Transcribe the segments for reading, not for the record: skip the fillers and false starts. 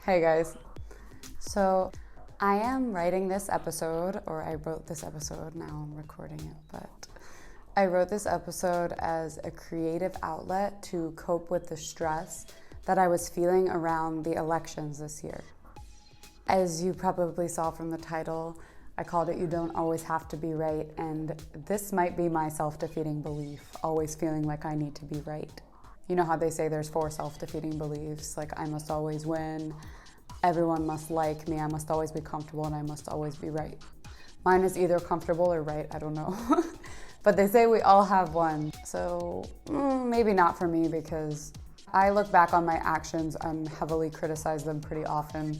Hey guys, so I am writing this episode, or I wrote this episode, now I'm recording it, but I wrote this episode as a creative outlet to cope with the stress that I was feeling around the elections this year. As you probably saw from the title, I called it You Don't Always Have to Be Right, and this might be my self-defeating belief, always feeling like I need to be right. You know how they say there's 4 self-defeating beliefs, like I must always win, everyone must like me, I must always be comfortable, and I must always be right. Mine is either comfortable or right, I don't know. But they say we all have one, so maybe not for me, because I look back on my actions and heavily criticize them pretty often,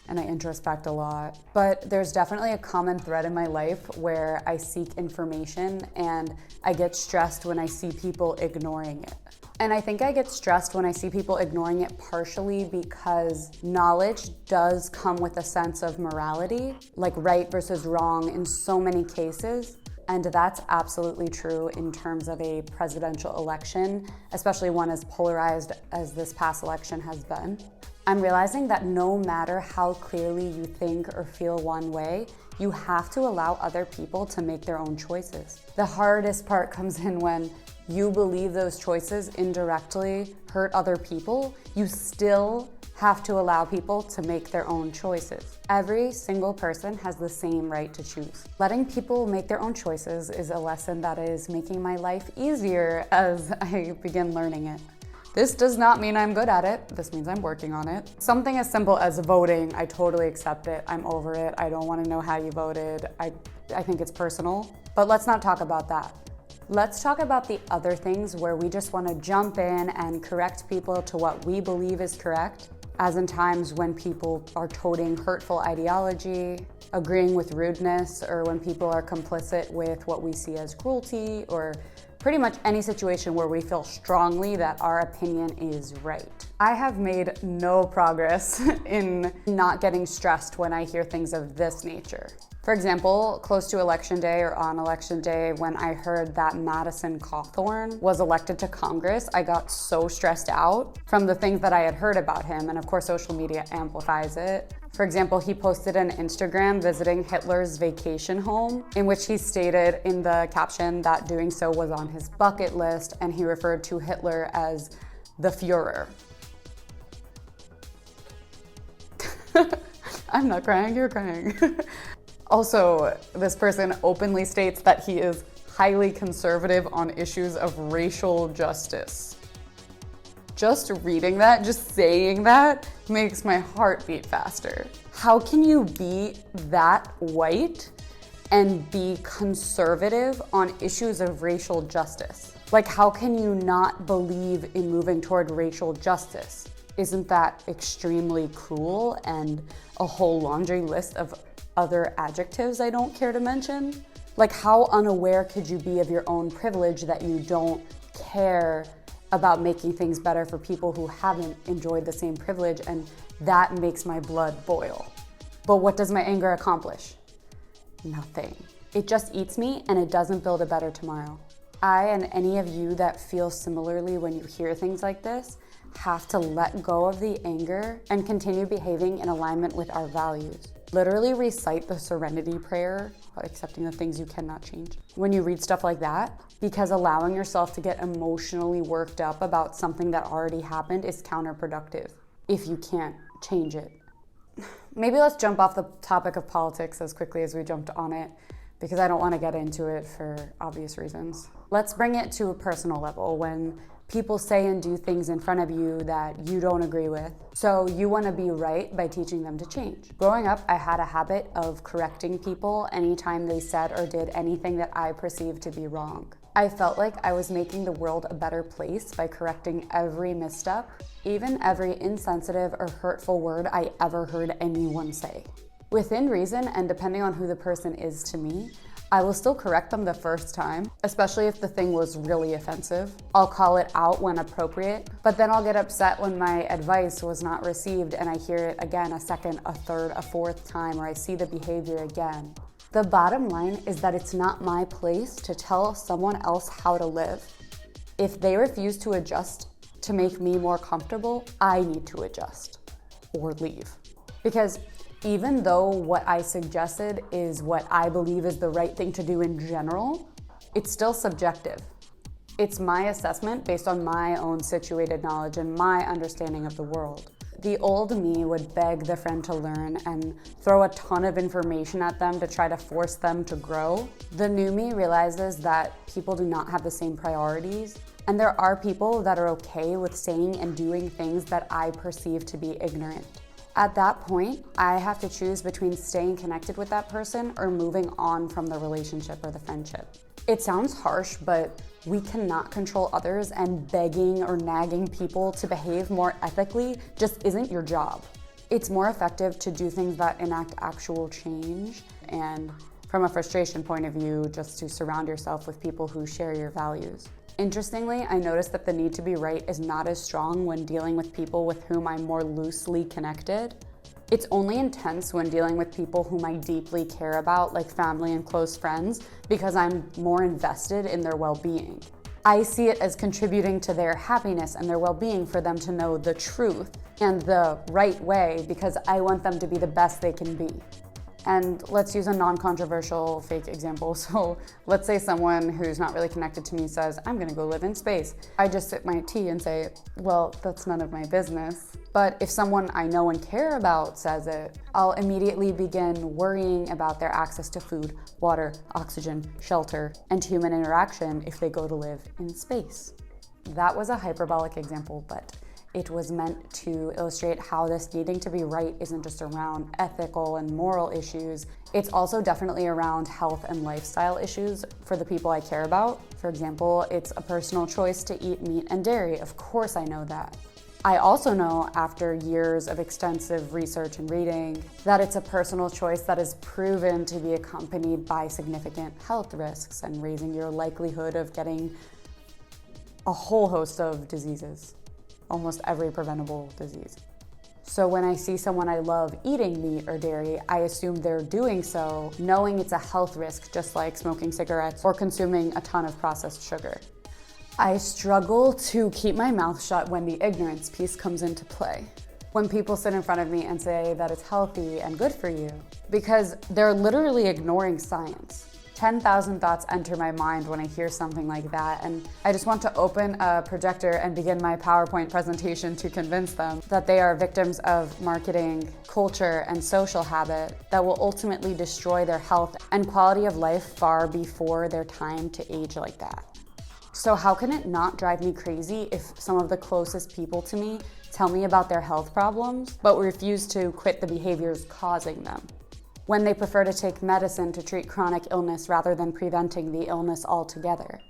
and I introspect a lot. But there's definitely a common thread in my life where I seek information and I get stressed when I see people ignoring it. And I think I get stressed when I see people ignoring it partially because knowledge does come with a sense of morality, like right versus wrong in so many cases. And that's absolutely true in terms of a presidential election, especially one as polarized as this past election has been. I'm realizing that no matter how clearly you think or feel one way, you have to allow other people to make their own choices. The hardest part comes in when you believe those choices indirectly hurt other people. You still have to allow people to make their own choices. Every single person has the same right to choose. Letting people make their own choices is a lesson that is making my life easier as I begin learning it. This does not mean I'm good at it. This means I'm working on it. Something as simple as voting, I totally accept it. I'm over it. I don't want to know how you voted. I think it's personal. But let's not talk about that. Let's talk about the other things where we just want to jump in and correct people to what we believe is correct, as in times when people are toting hurtful ideology, agreeing with rudeness, or when people are complicit with what we see as cruelty, or pretty much any situation where we feel strongly that our opinion is right. I have made no progress in not getting stressed when I hear things of this nature. For example, close to election day or on election day, when I heard that Madison Cawthorn was elected to Congress, I got so stressed out from the things that I had heard about him, and of course social media amplifies it. For example, he posted an Instagram visiting Hitler's vacation home, in which he stated in the caption that doing so was on his bucket list, and he referred to Hitler as the Führer. I'm not crying, you're crying. Also, this person openly states that he is highly conservative on issues of racial justice. Just reading that, just saying that, makes my heart beat faster. How can you be that white and be conservative on issues of racial justice? Like, how can you not believe in moving toward racial justice? Isn't that extremely cruel and a whole laundry list of other adjectives I don't care to mention? Like, how unaware could you be of your own privilege that you don't care about making things better for people who haven't enjoyed the same privilege? And that makes my blood boil. But what does my anger accomplish? Nothing. It just eats me and it doesn't build a better tomorrow. I and any of you that feel similarly when you hear things like this have to let go of the anger and continue behaving in alignment with our values. Literally recite the serenity prayer, accepting the things you cannot change, when you read stuff like that, because allowing yourself to get emotionally worked up about something that already happened is counterproductive if you can't change it. Maybe let's jump off the topic of politics as quickly as we jumped on it, because I don't want to get into it for obvious reasons. Let's bring it to a personal level when people say and do things in front of you that you don't agree with. So you want to be right by teaching them to change. Growing up, I had a habit of correcting people anytime they said or did anything that I perceived to be wrong. I felt like I was making the world a better place by correcting every misstep, even every insensitive or hurtful word I ever heard anyone say. Within reason, and depending on who the person is to me, I will still correct them the first time, especially if the thing was really offensive. I'll call it out when appropriate, but then I'll get upset when my advice was not received and I hear it again a second, a third, a fourth time, or I see the behavior again. The bottom line is that it's not my place to tell someone else how to live. If they refuse to adjust to make me more comfortable, I need to adjust or leave. Because even though what I suggested is what I believe is the right thing to do in general, it's still subjective. It's my assessment based on my own situated knowledge and my understanding of the world. The old me would beg the friend to learn and throw a ton of information at them to try to force them to grow. The new me realizes that people do not have the same priorities, and there are people that are okay with saying and doing things that I perceive to be ignorant. At that point, I have to choose between staying connected with that person or moving on from the relationship or the friendship. It sounds harsh, but we cannot control others, and begging or nagging people to behave more ethically just isn't your job. It's more effective to do things that enact actual change, and from a frustration point of view, just to surround yourself with people who share your values. Interestingly, I noticed that the need to be right is not as strong when dealing with people with whom I'm more loosely connected. It's only intense when dealing with people whom I deeply care about, like family and close friends, because I'm more invested in their well-being. I see it as contributing to their happiness and their well-being for them to know the truth and the right way, because I want them to be the best they can be. And let's use a non-controversial fake example. So let's say someone who's not really connected to me says, I'm gonna go live in space. I just sip my tea and say, well, that's none of my business. But if someone I know and care about says it, I'll immediately begin worrying about their access to food, water, oxygen, shelter, and human interaction if they go to live in space. That was a hyperbolic example, but it was meant to illustrate how this needing to be right isn't just around ethical and moral issues. It's also definitely around health and lifestyle issues for the people I care about. For example, it's a personal choice to eat meat and dairy. Of course I know that. I also know, after years of extensive research and reading, that it's a personal choice that is proven to be accompanied by significant health risks and raising your likelihood of getting a whole host of diseases. Almost every preventable disease. So when I see someone I love eating meat or dairy, I assume they're doing so knowing it's a health risk, just like smoking cigarettes or consuming a ton of processed sugar. I struggle to keep my mouth shut when the ignorance piece comes into play. When people sit in front of me and say that it's healthy and good for you, because they're literally ignoring science. 10,000 thoughts enter my mind when I hear something like that, and I just want to open a projector and begin my PowerPoint presentation to convince them that they are victims of marketing, culture, and social habit that will ultimately destroy their health and quality of life far before their time to age like that. So how can it not drive me crazy if some of the closest people to me tell me about their health problems, but refuse to quit the behaviors causing them? When they prefer to take medicine to treat chronic illness rather than preventing the illness altogether.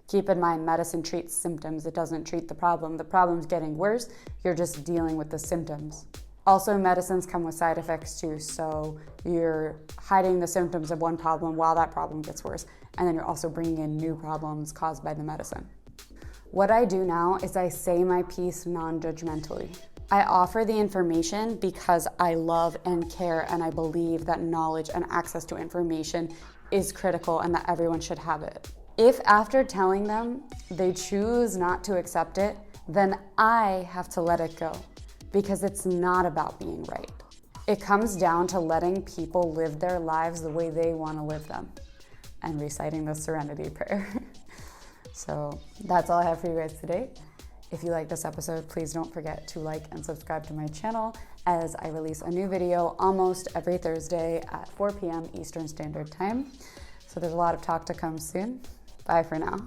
Keep in mind, medicine treats symptoms, it doesn't treat the problem. The problem's getting worse, you're just dealing with the symptoms. Also, medicines come with side effects too, so you're hiding the symptoms of one problem while that problem gets worse, and then you're also bringing in new problems caused by the medicine. What I do now is I say my piece non-judgmentally. I offer the information because I love and care, and I believe that knowledge and access to information is critical and that everyone should have it. If after telling them they choose not to accept it, then I have to let it go, because it's not about being right. It comes down to letting people live their lives the way they want to live them and reciting the Serenity Prayer. So that's all I have for you guys today. If you like this episode, please don't forget to like and subscribe to my channel, as I release a new video almost every Thursday at 4 p.m. Eastern Standard Time. So there's a lot of talk to come soon. Bye for now.